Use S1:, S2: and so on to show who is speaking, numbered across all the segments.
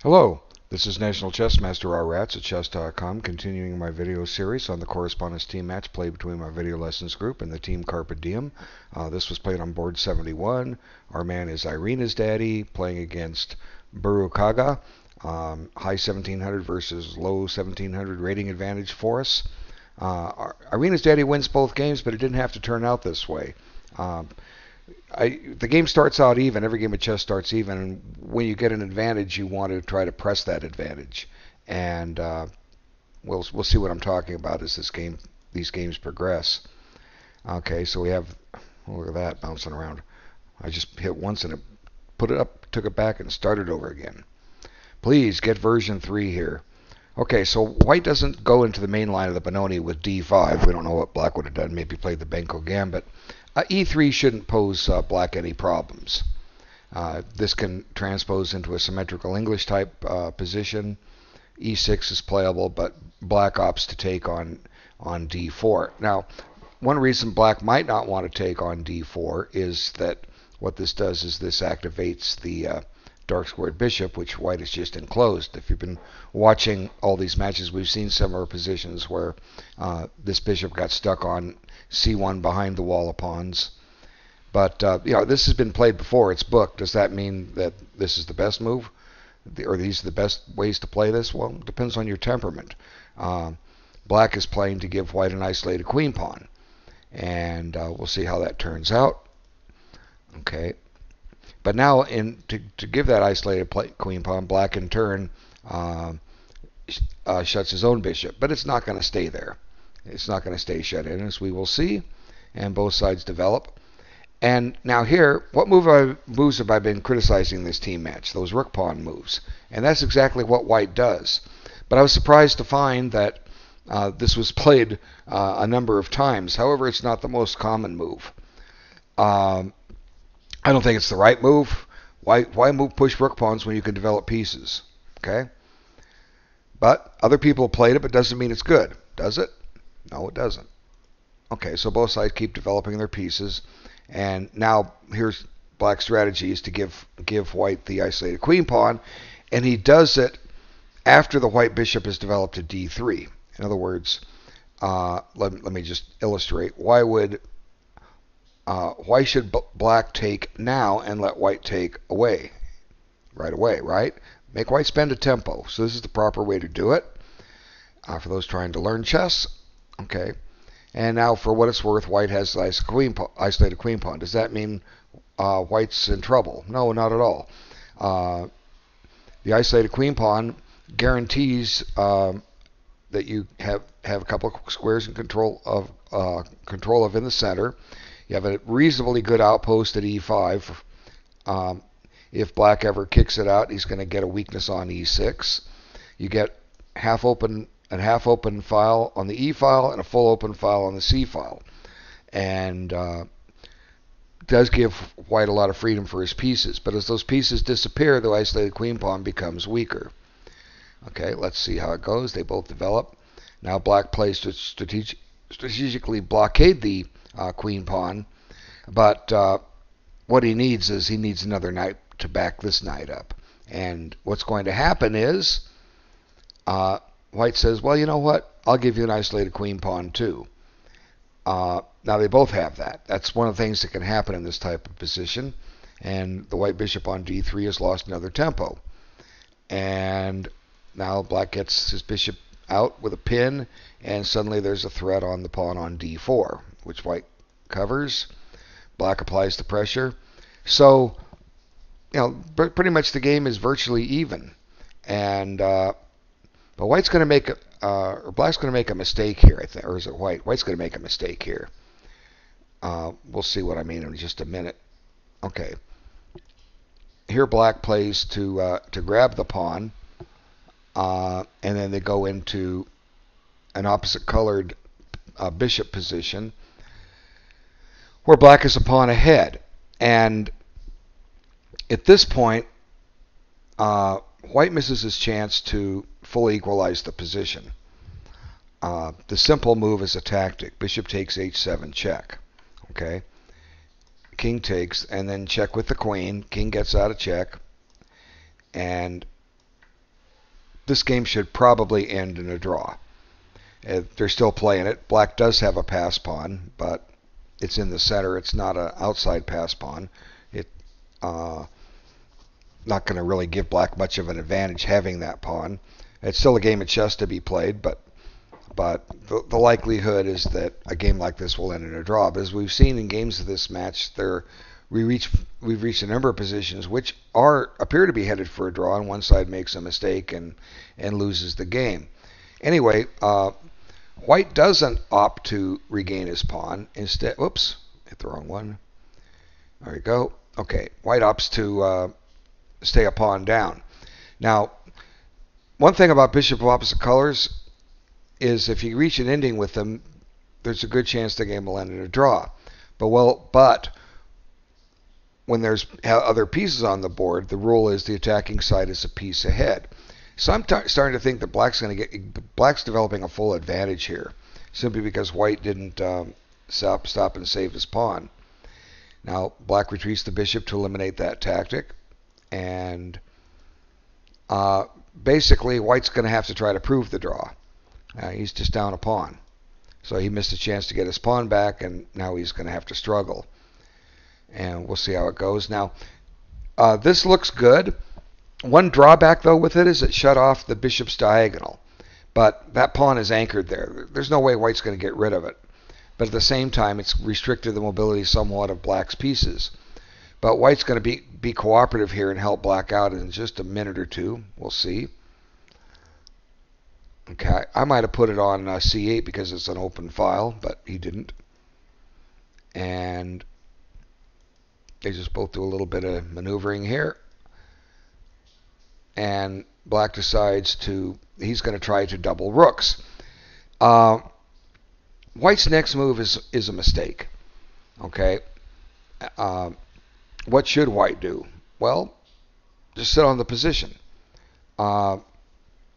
S1: Hello, this is National Chess Master R. Rats at chess.com, continuing my video series on the correspondence team match played between my video lessons group and the team CARPE DIEM. This was played on board 71. Our man is Irinasdaddy playing against burucaga. High 1700 versus low 1700 rating advantage for us. Irinasdaddy wins both games, but it didn't have to turn out this way. The game starts out even. Every game of chess starts even. And when you get an advantage, you want to try to press that advantage. And we'll see what I'm talking about as these games progress. Okay, so we have, look at that bouncing around. I just hit once and it put it up, took it back, and started over again. Please get version 3 here. Okay, so white doesn't go into the main line of the Benoni with d5. We don't know what black would have done. Maybe played the Benko gambit. E3 shouldn't pose black any problems. This can transpose into a symmetrical English type position. E6 is playable, but black opts to take on d4. Now, one reason black might not want to take on d4 is that what this does is this activates the dark squared bishop, which white is just enclosed. If you've been watching all these matches, we've seen similar positions where this bishop got stuck on c1 behind the wall of pawns. But this has been played before. It's booked. Does that mean that this is the best move? Or these are the best ways to play this? Well, it depends on your temperament. Black is playing to give white an isolated queen pawn. And we'll see how that turns out. Okay. But now, to give that isolated queen pawn, black in turn shuts his own bishop. But it's not going to stay there. It's not going to stay shut in, as we will see. And both sides develop. And now here, what moves have I been criticizing this team match? Those rook pawn moves. And that's exactly what white does. But I was surprised to find that this was played a number of times. However, it's not the most common move. I don't think it's the right move. Why push rook pawns when you can develop pieces? Okay? But other people played it, but doesn't mean it's good. Does it? No, it doesn't. Okay, so both sides keep developing their pieces. And now here's black's strategy is to give white the isolated queen pawn. And he does it after the white bishop has developed to d3. In other words, let me just illustrate. Why should black take now and let white take away? Right away, right? Make white spend a tempo. So this is the proper way to do it for those trying to learn chess. Okay. And now, for what it's worth, white has the isolated queen pawn. Does that mean white's in trouble? No, not at all. The isolated queen pawn guarantees that you have a couple of squares in control of in the center. You have a reasonably good outpost at e5. If black ever kicks it out, he's going to get a weakness on e6. You get a half open file on the e file and a full open file on the c file. And does give white a lot of freedom for his pieces. But as those pieces disappear, the isolated queen pawn becomes weaker. Okay, let's see how it goes. They both develop. Now black plays to strategically blockade the queen pawn, but what he needs another knight to back this knight up. And what's going to happen is white says, well, you know what? I'll give you an isolated queen pawn too. Now they both have that. That's one of the things that can happen in this type of position. And the white bishop on d3 has lost another tempo. And now black gets his bishop out with a pin, and suddenly there's a threat on the pawn on d4, which white covers. Black applies the pressure. So, pretty much the game is virtually even. And but white's going to make or black's going to make a mistake here, I think, or is it white? White's going to make a mistake here. We'll see what I mean in just a minute. Okay. Here black plays to grab the pawn. And then they go into an opposite colored bishop position where black is a pawn ahead. And at this point, white misses his chance to fully equalize the position. The simple move is a tactic. Bishop takes h7 check. Okay. King takes, and then check with the queen. King gets out of check. And this game should probably end in a draw. They're still playing it. Black does have a pass pawn, but it's in the center. It's not an outside pass pawn. It not going to really give Black much of an advantage having that pawn. It's still a game of chess to be played, but the likelihood is that a game like this will end in a draw. But as we've seen in games of this match, we've reached a number of positions which appear to be headed for a draw, and one side makes a mistake and loses the game. Anyway, White doesn't opt to regain his pawn. Instead, whoops, hit the wrong one. There we go. Okay, White opts to stay a pawn down. Now, one thing about bishop of opposite colors is if you reach an ending with them, there's a good chance the game will end in a draw. But when there's other pieces on the board, the rule is the attacking side is a piece ahead. So I'm starting to think that Black's developing a full advantage here, simply because White didn't stop and save his pawn. Now Black retreats the bishop to eliminate that tactic, and basically White's going to have to try to prove the draw. He's just down a pawn, so he missed a chance to get his pawn back, and now he's going to have to struggle. And we'll see how it goes. Now, this looks good. One drawback, though, with it is it shut off the bishop's diagonal. But that pawn is anchored there. There's no way White's going to get rid of it. But at the same time, it's restricted the mobility somewhat of Black's pieces. But White's going to be cooperative here and help Black out in just a minute or two. We'll see. Okay, I might have put it on C8 because it's an open file, but he didn't. And they just both do a little bit of maneuvering here. And Black decides he's going to try to double rooks. White's next move is a mistake. Okay. What should White do? Well, just sit on the position.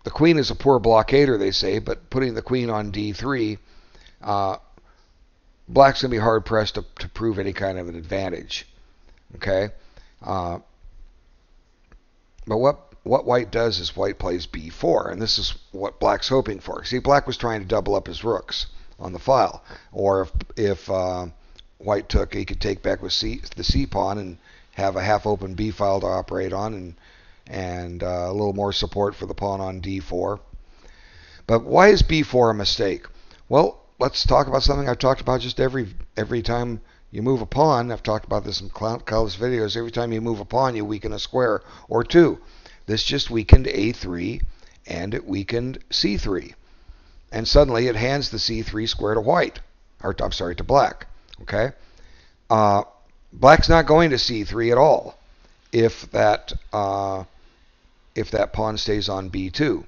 S1: The queen is a poor blockader, they say, but putting the queen on d3, Black's going to be hard-pressed to prove any kind of an advantage. Okay? But what White does is White plays b4, and this is what Black's hoping for. See, Black was trying to double up his rooks on the file. Or if White took, he could take back with the c pawn and have a half-open b file to operate on, and a little more support for the pawn on d4. But why is b4 a mistake? Well, let's talk about something I've talked about just every time you move a pawn. I've talked about this in countless videos. Every time you move a pawn, you weaken a square or two. This just weakened a3, and it weakened c3. And suddenly it hands the c3 square to White. Or, I'm sorry, to Black. Okay? Black's not going to c3 at all if that pawn stays on b2.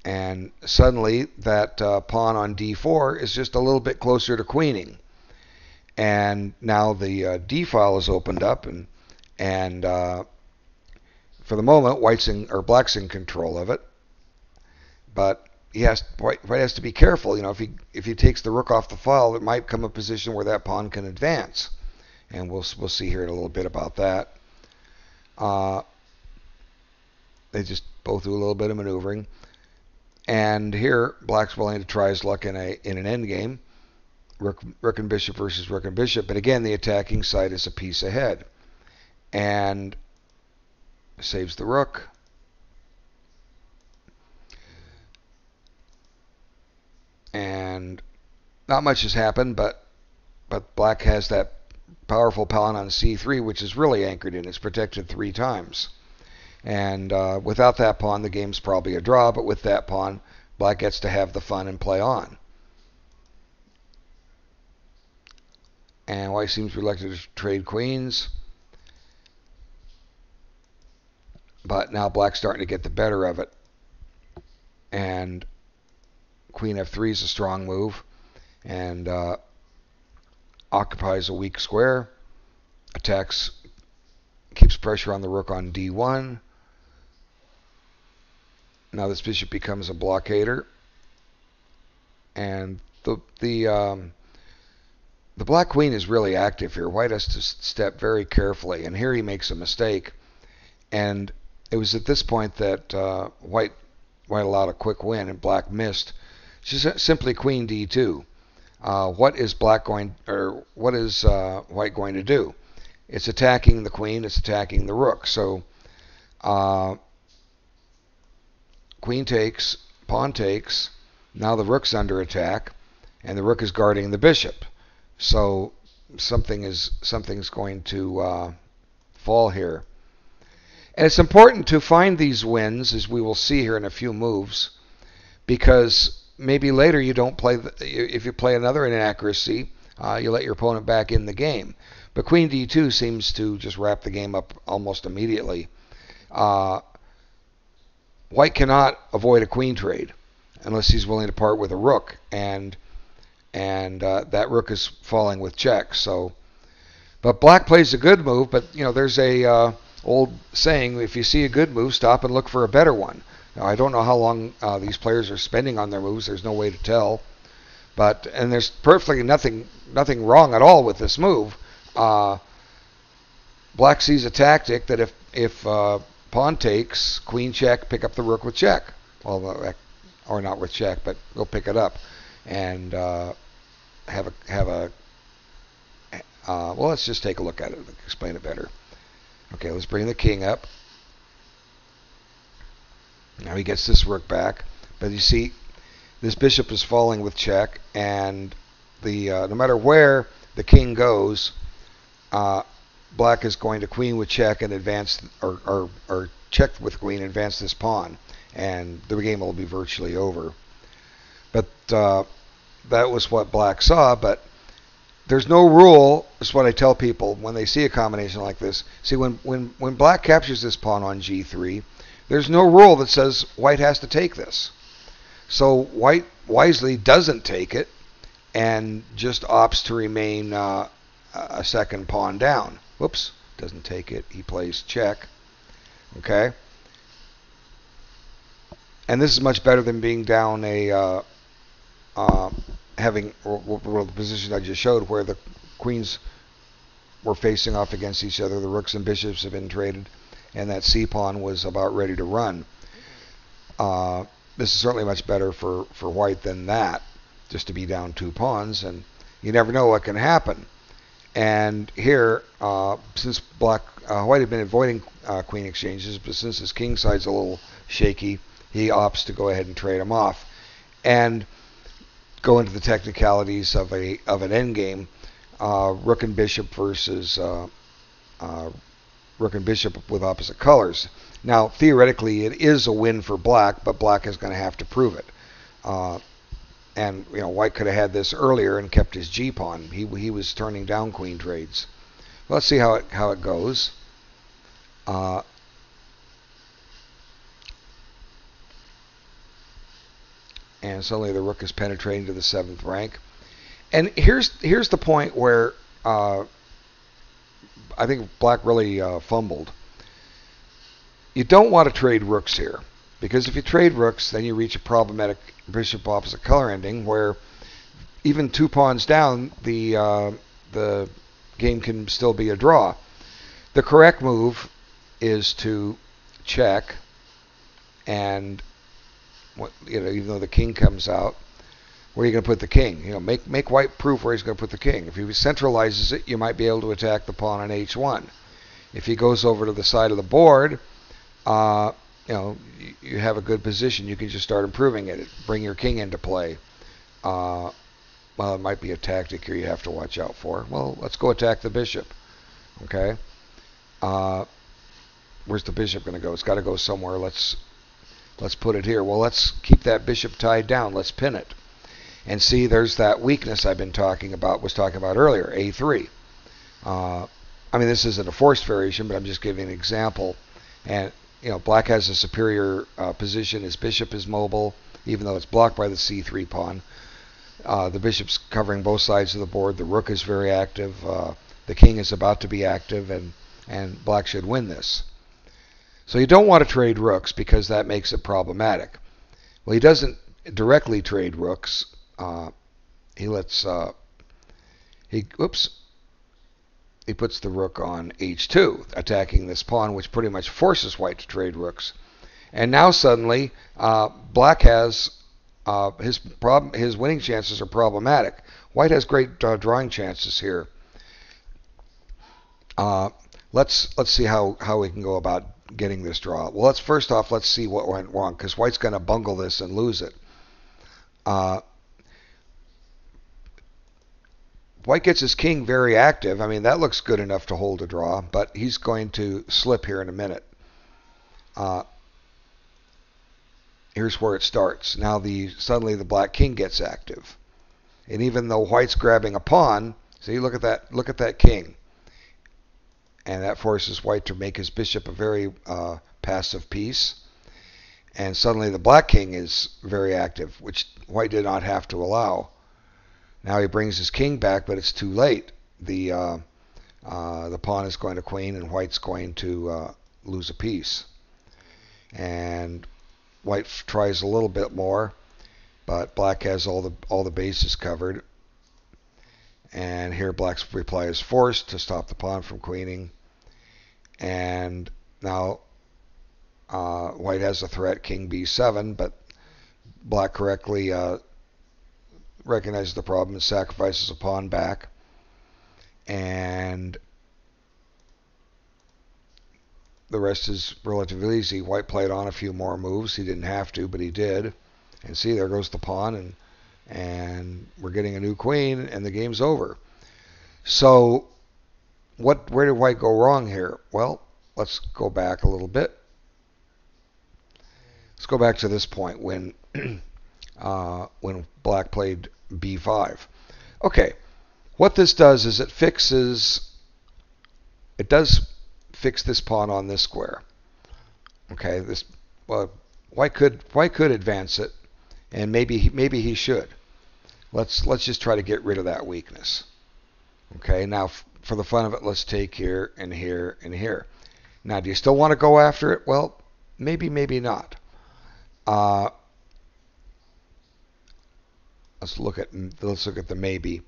S1: And suddenly that pawn on d4 is just a little bit closer to queening. And now the d file is opened up, and for the moment Black's in control of it. But White has to be careful. If he takes the rook off the file, there might come a position where that pawn can advance. And we'll see here in a little bit about that. They just both do a little bit of maneuvering. And here, Black's willing to try his luck in an endgame. Rook and bishop versus rook and bishop. But again, the attacking side is a piece ahead. And saves the rook. And not much has happened, but Black has that powerful pawn on c3, which is really anchored in. It's protected 3 times. And without that pawn, the game's probably a draw, but with that pawn, Black gets to have the fun and play on. And White seems reluctant to trade queens. But now Black's starting to get the better of it. And queen f3 is a strong move. And occupies a weak square. Attacks, keeps pressure on the rook on d1. Now this bishop becomes a blockader. And the black queen is really active here. White has to step very carefully. And here he makes a mistake. And it was at this point that white allowed a quick win and black missed. Just simply queen d2. What is black going, or what is white going to do? It's attacking the queen. It's attacking the rook. So queen takes, pawn takes. Now the rook's under attack, and the rook is guarding the bishop. So something's going to fall here. And it's important to find these wins, as we will see here in a few moves, because maybe later you don't play, if you play another inaccuracy, you let your opponent back in the game. But queen d2 seems to just wrap the game up almost immediately. White cannot avoid a queen trade unless he's willing to part with a rook, and that rook is falling with check. So, but black plays a good move. But there's a old saying: if you see a good move, stop and look for a better one. Now, I don't know how long these players are spending on their moves. There's no way to tell. And there's perfectly nothing wrong at all with this move. Black sees a tactic that if pawn takes, queen check, pick up the rook with check. Well, or not with check, but go pick it up and have a. Well, let's just take a look at it. Explain it better. Okay, let's bring the king up. Now he gets this rook back, but you see, this bishop is falling with check, and no matter where the king goes, black is going to queen with check and advance, or check with queen and advance this pawn, and the game will be virtually over. But that was what black saw. But there's no rule. That's what I tell people when they see a combination like this. See, when black captures this pawn on g3, there's no rule that says white has to take this. So white wisely doesn't take it and just opts to remain a second pawn down. Whoops, doesn't take it. He plays check. Okay. And this is much better than being down having the position I just showed, where the queens were facing off against each other. The rooks and bishops have been traded, and that c-pawn was about ready to run. This is certainly much better for white than that, just to be down 2 pawns, and you never know what can happen. And here, since white had been avoiding queen exchanges, but since his king side's a little shaky, he opts to go ahead and trade him off, and go into the technicalities of an endgame, rook and bishop versus rook and bishop with opposite colors. Now, theoretically, it is a win for black, but black is going to have to prove it. And white could have had this earlier and kept his g-pawn. He was turning down queen trades. Let's see how it goes. And suddenly the rook is penetrating to the 7th rank. And here's the point where I think black really fumbled. You don't want to trade rooks here, because if you trade rooks, then you reach a problematic bishop opposite color ending, where even 2 pawns down, the game can still be a draw. The correct move is to check, and even though the king comes out, where are you going to put the king? Make white proof where he's going to put the king. If he centralizes it, you might be able to attack the pawn on h1. If he goes over to the side of the board, you have a good position. You can just start improving it. Bring your king into play. Well, it might be a tactic here you have to watch out for. Well, let's go attack the bishop. Okay. Where's the bishop going to go? It's got to go somewhere. Let's put it here. Well, let's keep that bishop tied down. Let's pin it. And see, there's that weakness I've been talking about earlier, a3. I mean, this isn't a forced variation, but I'm just giving an example. And black has a superior position. His bishop is mobile, even though it's blocked by the c3 pawn. The bishop's covering both sides of the board. The rook is very active. The king is about to be active, and black should win this. So you don't want to trade rooks, because that makes it problematic. Well, he doesn't directly trade rooks. He he puts the rook on h2, attacking this pawn, which pretty much forces white to trade rooks. And now suddenly, black has his winning chances are problematic. White has great drawing chances here. Let's see how we can go about getting this draw. Well, first off, let's see what went wrong, because white's going to bungle this and lose it. White gets his king very active. I mean, that looks good enough to hold a draw, but he's going to slip here in a minute. Here's where it starts. Now suddenly the black king gets active. And even though white's grabbing a pawn, see, look at that king. And that forces white to make his bishop a very passive piece. And suddenly the black king is very active, which white did not have to allow. Now he brings his king back, but it's too late. The pawn is going to queen, and white's going to lose a piece. And white tries a little bit more, but black has all the bases covered. And here black's reply is forced to stop the pawn from queening. And now white has a threat, king b7, but black correctly recognizes the problem and sacrifices a pawn back. And the rest is relatively easy. White played on a few more moves. He didn't have to, but he did. And see, there goes the pawn, and we're getting a new queen, and the game's over. So where did white go wrong here? Well, let's go back a little bit. Let's go back to this point when black played b5. Okay, what this does is it does fix this pawn on this square. Okay, white could advance it, and maybe he should. Let's just try to get rid of that weakness. Okay, now for the fun of it, let's take here and here and here. Now, do you still want to go after it? Well, maybe not. Let's look at the maybe,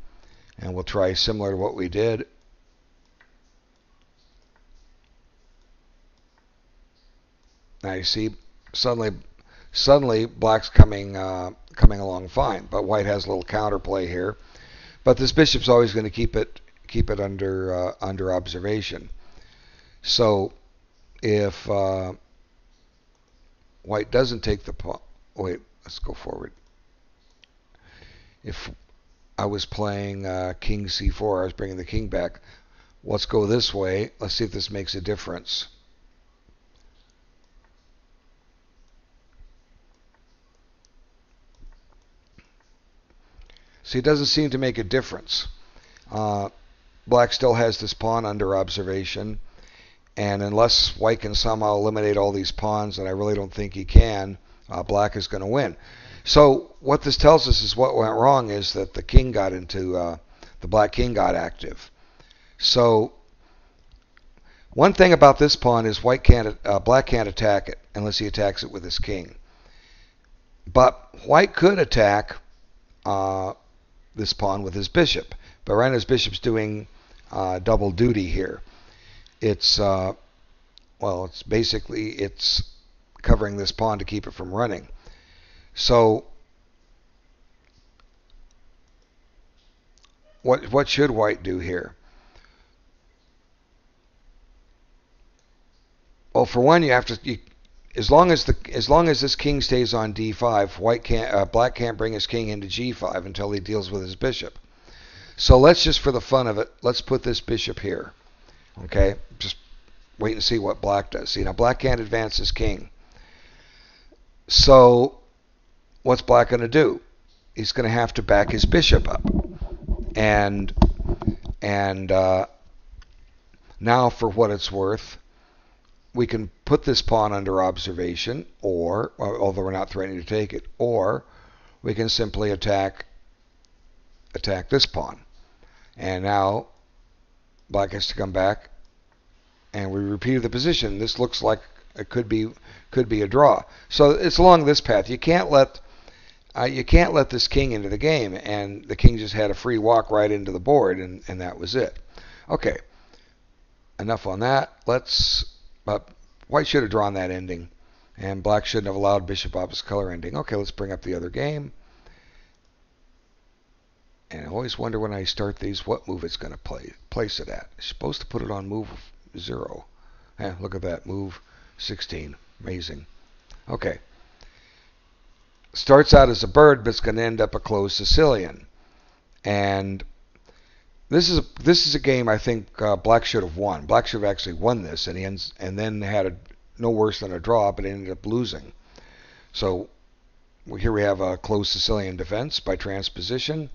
S1: and we'll try similar to what we did. Now you see, suddenly black's coming along fine, but white has a little counterplay here. But this bishop's always going to keep it under observation. So if white doesn't take the pawn, wait, let's go forward. If I was playing king c4, I was bringing the king back. Let's go this way. Let's see if this makes a difference. See, it doesn't seem to make a difference. Black still has this pawn under observation, and unless white can somehow eliminate all these pawns, and I really don't think he can, black is going to win. So what this tells us is what went wrong is that the king got into the black king got active. So one thing about this pawn is black can't attack it unless he attacks it with his king. But white could attack this pawn with his bishop, but right now his bishop's doing double duty here. It's it's covering this pawn to keep it from running. So what should white do here? Well, for one, you have to as long as this king stays on d5, black can't bring his king into g5 until he deals with his bishop. So let's just, for the fun of it, let's put this bishop here. Okay, just wait and see what black does. See, now black can't advance his king. So what's black going to do? He's going to have to back his bishop up. And now, for what it's worth, we can put this pawn under observation, or although we're not threatening to take it, or we can simply attack this pawn. And now black has to come back, and we repeat the position. This looks like it could be a draw. So it's along this path. You can't let this king into the game, and the king just had a free walk right into the board, and that was it. Okay, enough on that. White should have drawn that ending, and black shouldn't have allowed bishop opposite color ending. Okay, let's bring up the other game. And I always wonder when I start these what move it's going to place it at. It's supposed to put it on move 0. Look at that, move 16. Amazing. Okay. Starts out as a bird, but it's going to end up a closed Sicilian. And this is a game I think black should have won. Black should have actually won this, and then had no worse than a draw, but ended up losing. So here we have a closed Sicilian defense by transposition,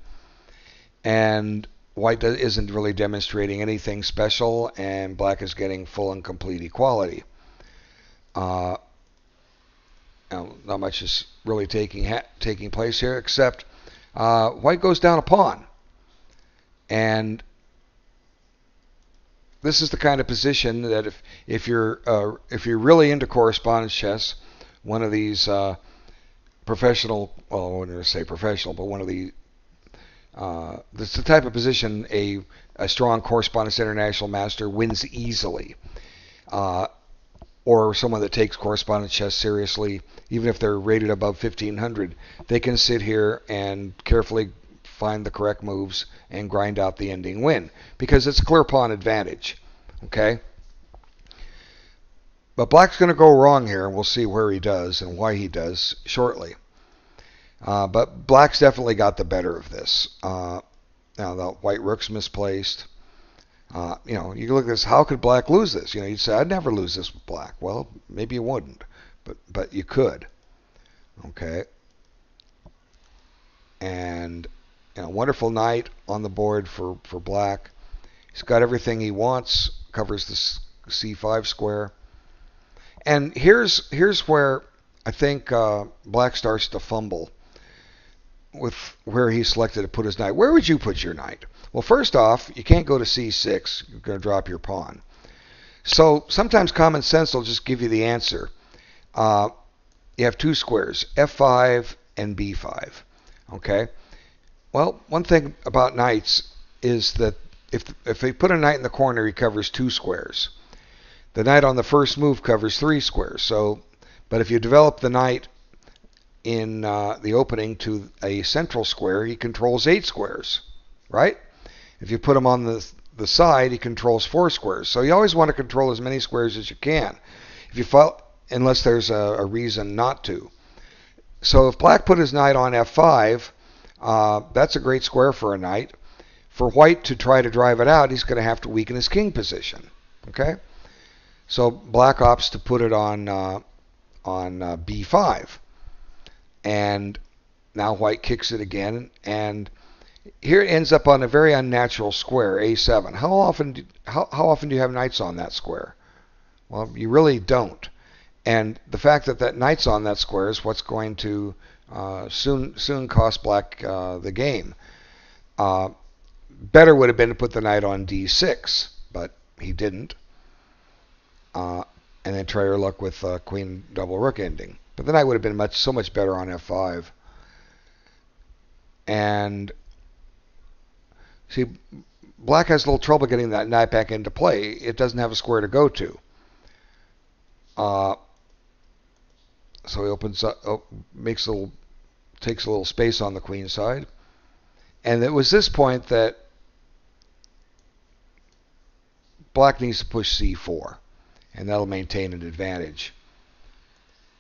S1: and white isn't really demonstrating anything special, and black is getting full and complete equality. Now, not much is really taking place here, except white goes down a pawn. And this is the kind of position that if you're really into correspondence chess, one of these professional, well, I wouldn't say professional, but one of the this is the type of position a strong correspondence international master wins easily, or someone that takes correspondence chess seriously, even if they're rated above 1500, they can sit here and carefully find the correct moves and grind out the ending win, because it's a clear pawn advantage. Okay? But black's going to go wrong here, and we'll see where he does and why he does shortly. But black's definitely got the better of this. Now the white rook's misplaced. You look at this, how could black lose this? You'd say, I'd never lose this with black. Well, maybe you wouldn't, but you could. Okay? And wonderful knight on the board for black. He's got everything he wants, covers the c5 square. And here's where I think black starts to fumble with where he selected to put his knight. Where would you put your knight? Well, first off, you can't go to c6. You're going to drop your pawn. So sometimes common sense will just give you the answer. You have two squares, f5 and b5. Okay? Well, one thing about knights is that if they put a knight in the corner, he covers two squares. The knight on the first move covers three squares. But if you develop the knight in the opening to a central square, he controls 8 squares, right? If you put him on the side, he controls 4 squares. So you always want to control as many squares as you can, unless there's a reason not to. So if black put his knight on f5, that's a great square for a knight. For white to try to drive it out, he's going to have to weaken his king position. Okay? So black opts to put it on b5. And now white kicks it again, and here it ends up on a very unnatural square, a7. How often do you have knights on that square? Well, you really don't. And the fact that knight's on that square is what's going to soon cost black the game. Better would have been to put the knight on d6, but he didn't. And then try your luck with queen double rook ending. But the knight would have been so much better on f5. And see, black has a little trouble getting that knight back into play. It doesn't have a square to go to. So he opens up, takes a little space on the queen side. And it was this point that black needs to push c4, and that'll maintain an advantage.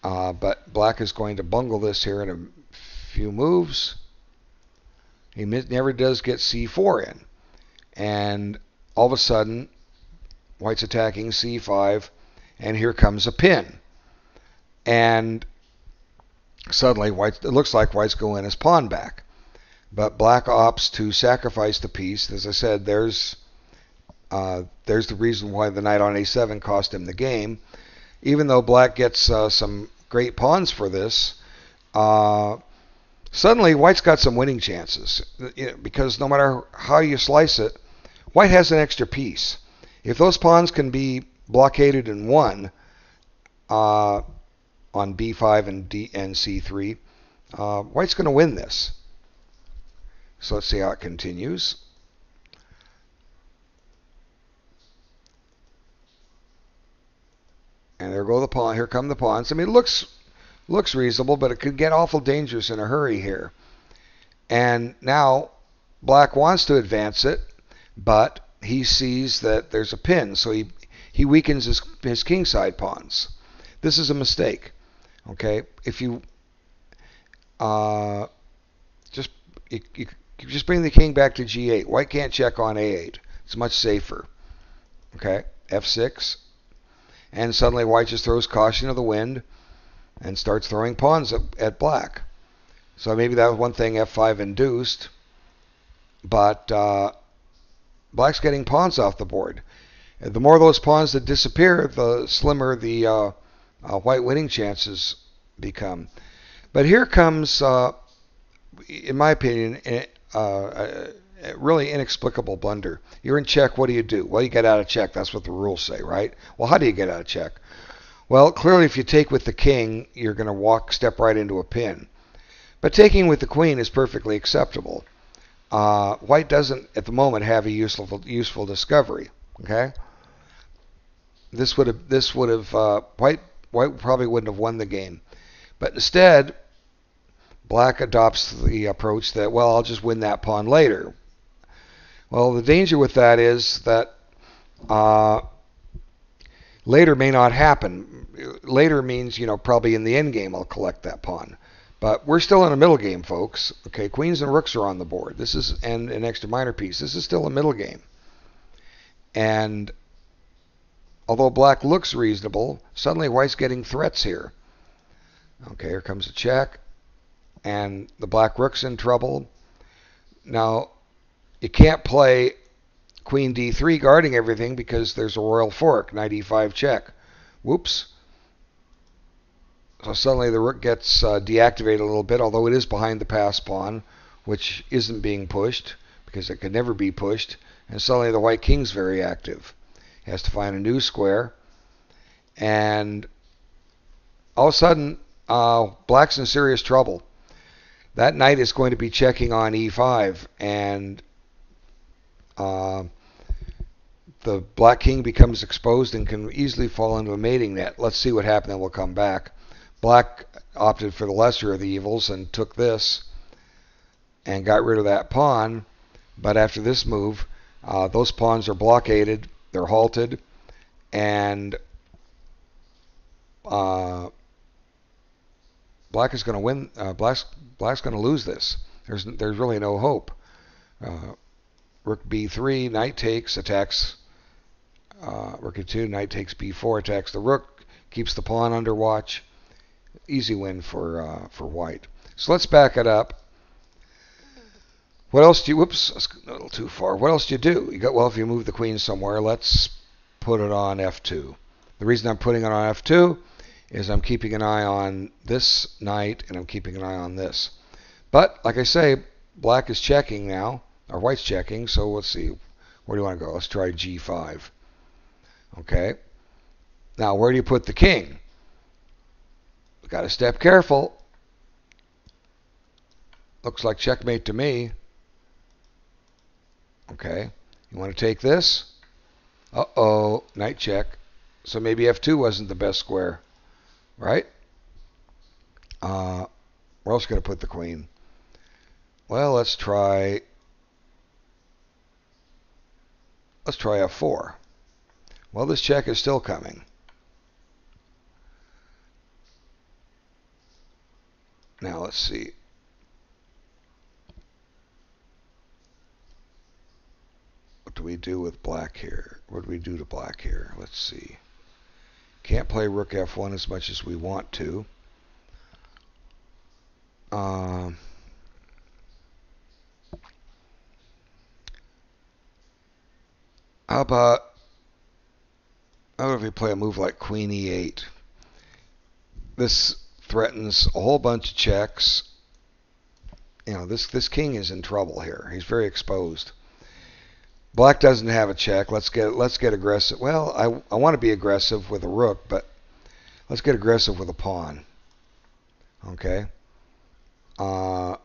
S1: But black is going to bungle this here in a few moves. He never does get c4 in. And all of a sudden, white's attacking c5, and here comes a pin. And suddenly, it looks like white's going his pawn back. But black opts to sacrifice the piece. As I said, there's the reason why the knight on a7 cost him the game. Even though black gets some great pawns for this, suddenly white's got some winning chances. Because no matter how you slice it, white has an extra piece. If those pawns can be blockaded and won on b5 and c3, white's going to win this. So let's see how it continues. And there go the pawn. Here come the pawns. I mean, it looks reasonable, but it could get awful dangerous in a hurry here. And now black wants to advance it, but he sees that there's a pin, so he weakens his kingside pawns. This is a mistake. Okay, if you just you just bring the king back to g8. White can't check on a8. It's much safer. Okay, f6, and suddenly white just throws caution to the wind and starts throwing pawns at black. So maybe that was one thing f5 induced, but black's getting pawns off the board. And the more of those pawns that disappear, the slimmer the white winning chances become. But here comes, in my opinion, a really inexplicable blunder. You're in check, what do you do? Well, you get out of check. That's what the rules say, right? Well, how do you get out of check? Well, clearly if you take with the king, you're going to step right into a pin. But taking with the queen is perfectly acceptable. White doesn't, at the moment, have a useful discovery. Okay, white probably wouldn't have won the game, but instead, black adopts the approach that, well, I'll just win that pawn later. Well, the danger with that is that later may not happen. Later means, probably in the end game I'll collect that pawn. But we're still in a middle game, folks. Okay, queens and rooks are on the board. This is and an extra minor piece. This is still a middle game. And although black looks reasonable, suddenly white's getting threats here. Okay, here comes a check. And the black rook's in trouble. Now, you can't play queen d3 guarding everything because there's a royal fork, knight e5 check. Whoops. So suddenly the rook gets deactivated a little bit, although it is behind the pass pawn, which isn't being pushed because it could never be pushed. And suddenly the white king's very active. He has to find a new square. And all of a sudden, black's in serious trouble. That knight is going to be checking on e5, and the black king becomes exposed and can easily fall into a mating net. Let's see what happened, then we'll come back. Black opted for the lesser of the evils and took this and got rid of that pawn. But after this move, those pawns are blockaded, they're halted, and black is going to win. Black's going to lose this. There's really no hope. Rook b3, knight takes, attacks rook e2, knight takes b4, attacks the rook, keeps the pawn under watch. Easy win for white. So let's back it up. What else do you? Whoops, that's a little too far. What else do you do? If you move the queen somewhere, let's put it on f2. The reason I'm putting it on f2 is I'm keeping an eye on this knight and I'm keeping an eye on this. But like I say, black is checking now, or white's checking. So let's see. Where do you want to go? Let's try g5. Okay. Now where do you put the king? Got to step careful. Looks like checkmate to me. Okay. You want to take this? Uh-oh. Knight check. So maybe f2 wasn't the best square. Right? Where else going to put the queen? Well, let's try f4. Well, this check is still coming. Now let's see. What do we do with black here? What do we do to black here? Let's see. Can't play rook f1 as much as we want to. How about if we play a move like queen e8? This threatens a whole bunch of checks. This king is in trouble here. He's very exposed. Black doesn't have a check. Let's get aggressive. Well, I want to be aggressive with a rook, but let's get aggressive with a pawn. Okay. Now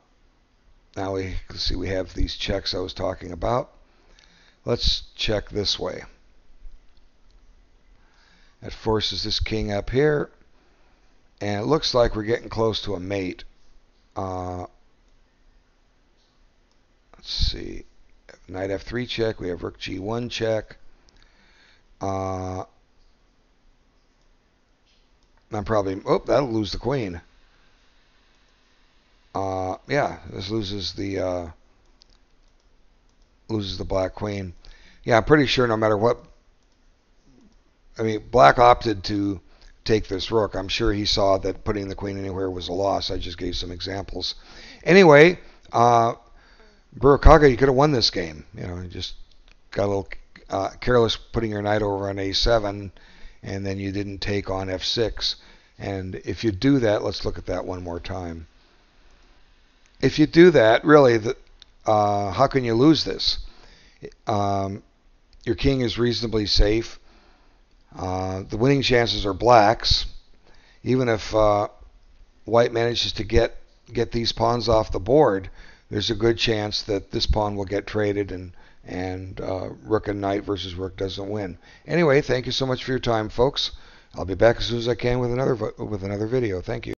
S1: let's see. We have these checks I was talking about. Let's check this way. That forces this king up here. And it looks like we're getting close to a mate. Let's see. Knight f3 check. We have rook g1 check. I'm probably... Oh, that'll lose the queen. Yeah, this loses the black queen. Yeah, I'm pretty sure no matter what... I mean, black opted to take this rook. I'm sure he saw that putting the queen anywhere was a loss. I just gave some examples. Anyway, burucaga, you could have won this game. You know, you just got a little careless putting your knight over on a7, and then you didn't take on f6. And if you do that, let's look at that one more time. If you do that, really, how can you lose this? Your king is reasonably safe. The winning chances are black's. Even if white manages to get these pawns off the board, there's a good chance that this pawn will get traded and rook and knight versus rook doesn't win. Anyway, thank you so much for your time, folks. I'll be back as soon as I can with another video. Thank you.